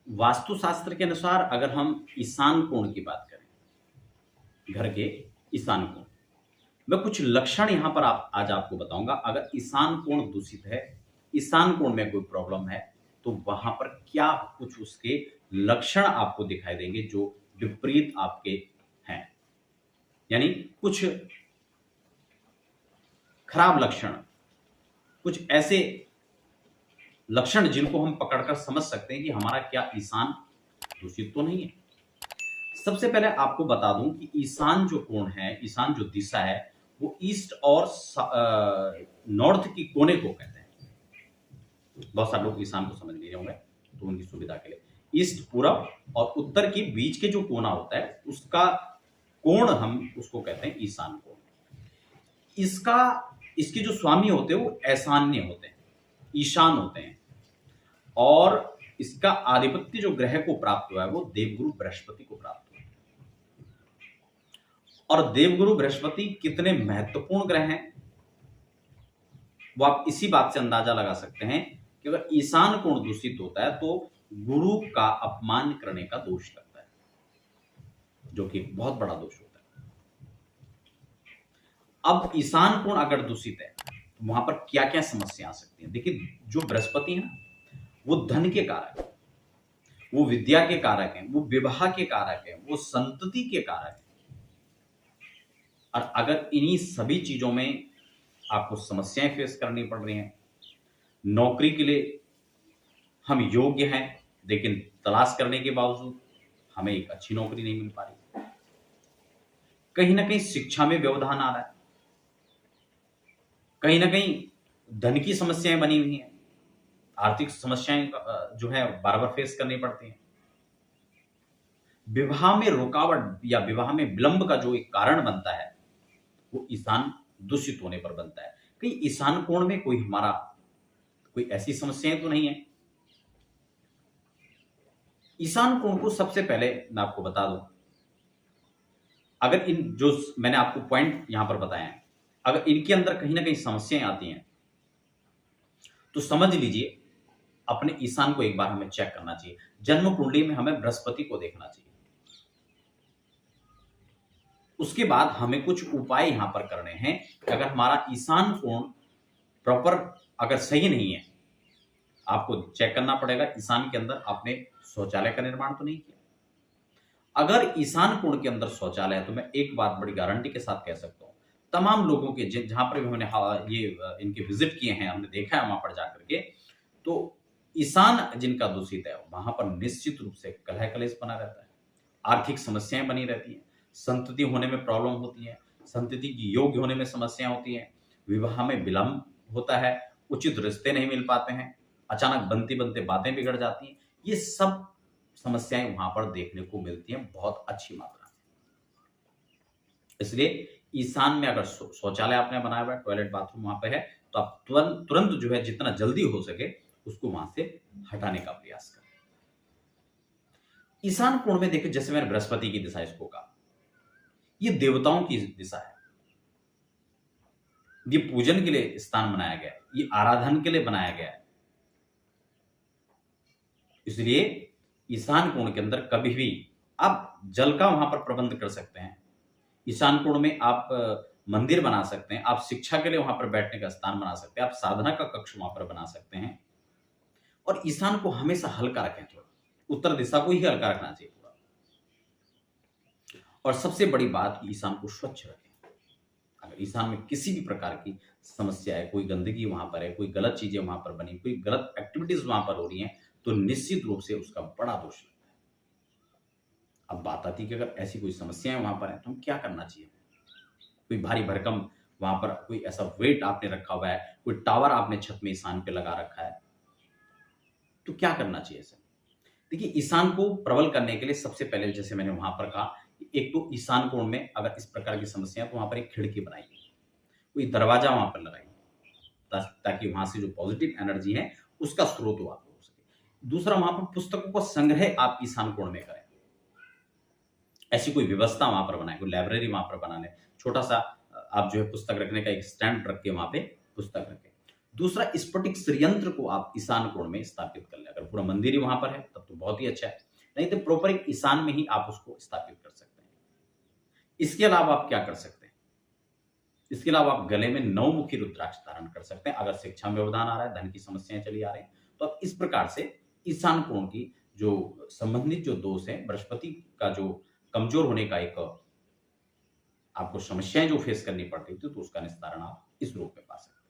वास्तुशास्त्र के अनुसार अगर हम ईशान कोण की बात करें, घर के ईशान कोण, मैं कुछ लक्षण यहां पर आज आपको बताऊंगा। अगर ईशान कोण दूषित है, ईशान कोण में कोई प्रॉब्लम है, तो वहां पर क्या कुछ उसके लक्षण आपको दिखाई देंगे जो विपरीत आपके हैं, यानी कुछ खराब लक्षण, कुछ ऐसे लक्षण जिनको हम पकड़कर समझ सकते हैं कि हमारा क्या ईशान दूषित तो नहीं है। सबसे पहले आपको बता दूं कि ईशान जो कोण है, ईशान जो दिशा है, वो ईस्ट और नॉर्थ की कोने को कहते हैं। बहुत सारे लोग ईशान को समझ नहीं रहे होंगे, तो उनकी सुविधा के लिए ईस्ट, पूरब और उत्तर के बीच के जो कोना होता है उसका कोण हम उसको कहते हैं ईशान कोण। इसके जो स्वामी होते हैं वो ऐशान्य होते हैं, ईशान होते हैं, और इसका आधिपत्य जो ग्रह को प्राप्त हुआ है वो देवगुरु बृहस्पति को प्राप्त हुआ है। और देवगुरु बृहस्पति कितने महत्वपूर्ण ग्रह हैं वो आप इसी बात से अंदाजा लगा सकते हैं कि अगर ईशान कोण दूषित होता है तो गुरु का अपमान करने का दोष लगता है, जो कि बहुत बड़ा दोष होता है। अब ईशान कोण अगर दूषित है तो वहां पर क्या क्या समस्या आ सकती है। देखिए, जो बृहस्पति है ना, वो धन के कारक है, वो विद्या के कारक हैं, वो विवाह के कारक हैं, वो संतति के कारक हैं। और अगर इन्हीं सभी चीजों में आपको समस्याएं फेस करनी पड़ रही हैं, नौकरी के लिए हम योग्य हैं लेकिन तलाश करने के बावजूद हमें एक अच्छी नौकरी नहीं मिल पा रही, कहीं ना कहीं शिक्षा में व्यवधान आ रहा है, कहीं ना कहीं धन की समस्याएं बनी हुई हैं, आर्थिक समस्याएं जो है बार बार फेस करनी पड़ती हैं, विवाह में रुकावट या विवाह में विलंब का जो एक कारण बनता है वो ईशान दूषित होने पर बनता है। कहीं ईशान कोण में कोई ऐसी समस्याएं तो नहीं है। ईशान कोण को सबसे पहले मैं आपको बता दूं, अगर इन जो मैंने आपको पॉइंट यहां पर बताए हैं, अगर इनके अंदर कहीं ना कहीं समस्याएं आती हैं तो समझ लीजिए अपने ईशान को एक बार हमें चेक करना चाहिए। जन्म कुंडली में हमें बृहस्पति को देखना चाहिए। उसके बाद हमें कुछ उपाय यहां पर करने हैं कि अगर हमारा ईशान कोण प्रॉपर अगर सही नहीं है, आपको चेक करना पड़ेगा ईशान के अंदर आपने शौचालय का निर्माण तो नहीं किया। अगर ईशान कोण के अंदर शौचालय है तो मैं एक बात बड़ी गारंटी के साथ कह सकता हूं, तमाम लोगों के जहां पर भी हमने ये इनके विजिट किए हैं, हमने देखा है वहां पर जाकर के, तो ईशान जिनका दूषित है वहां पर निश्चित रूप से कलह कलेश बना रहता है, आर्थिक समस्याएं बनी रहती हैं, संतति होने में प्रॉब्लम होती है, संतति की योग्य होने में समस्या होती है, विवाह में विलंब होता है, उचित रिश्ते नहीं मिल पाते हैं, अचानक बनते बनते बातें बिगड़ जाती हैं। ये सब समस्याएं वहां पर देखने को मिलती हैं बहुत अच्छी मात्रा में। इसलिए ईशान में अगर शौचालय आपने बनाया हुआ है, टॉयलेट बाथरूम वहां पे है, तो आप तुरंत जो है जितना जल्दी हो सके उसको वहां से हटाने का प्रयास करें। ईशान कोण में देखिए, जैसे मैंने बृहस्पति की दिशा इसको कहा, ये देवताओं की दिशा है, ये पूजन के लिए स्थान बनाया गया है, ये आराधन के लिए बनाया गया है। इसलिए ईशान कोण के अंदर कभी भी आप जल का वहां पर प्रबंध कर सकते हैं, ईशान कोण में आप मंदिर बना सकते हैं, आप शिक्षा के लिए वहां पर बैठने का स्थान बना सकते हैं, आप साधना का कक्ष वहां पर बना सकते हैं। और ईशान को हमेशा हल्का रखें, थोड़ा उत्तर दिशा को ही हल्का रखना चाहिए थोड़ा। और सबसे बड़ी बात कि ईशान को स्वच्छ रखें। अगर ईशान में किसी भी प्रकार की समस्या है, कोई गंदगी वहां पर है, कोई गलत चीजें वहां पर बनी, कोई गलत एक्टिविटीज वहां पर हो रही हैं, तो निश्चित रूप से उसका बड़ा दोष लगता है। अब बात आती है कि अगर ऐसी कोई समस्याएं वहां पर है तो हम क्या करना चाहिए। कोई भारी भरकम वहां पर कोई ऐसा वेट आपने रखा हुआ है, कोई टावर आपने छत में ईशान पे लगा रखा है, तो क्या करना चाहिए सर। देखिए, ईशान को प्रबल करने के लिए सबसे पहले जैसे मैंने वहां पर कहा, एक तो ईशान कोण में अगर इस प्रकार की समस्या है तो वहां पर एक खिड़की बनाइए, कोई दरवाजा वहां पर लगाइए, ताकि वहां से जो पॉजिटिव एनर्जी है उसका स्रोत वहां पर हो सके। दूसरा, वहां पर पुस्तकों का संग्रह आप ईशान कोण में करें, ऐसी कोई व्यवस्था वहां पर बनाए, कोई लाइब्रेरी वहां पर बना ले, छोटा सा आप जो है पुस्तक रखने का एक स्टैंड रख के वहां पे पुस्तक रखें। दूसरा, स्फटिक श्रीयंत्र को आप ईशान कोण में स्थापित कर ले। अगर पूरा मंदिर ही वहां पर है तब तो बहुत ही अच्छा है, नहीं तो प्रॉपर एक ईशान में ही आप उसको स्थापित कर सकते हैं। इसके अलावा आप क्या कर सकते हैं, इसके अलावा आप गले में नवमुखी रुद्राक्ष धारण कर सकते हैं। अगर शिक्षा में व्यवधान आ रहा है, धन की समस्याएं चली आ रही हैं, तो आप इस प्रकार से ईशान कोण की जो संबंधित जो दोष है, बृहस्पति का जो कमजोर होने का एक आपको समस्याएं जो फेस करनी पड़ रही थी, तो उसका निस्तारण आप इस रूप में पा सकते हैं।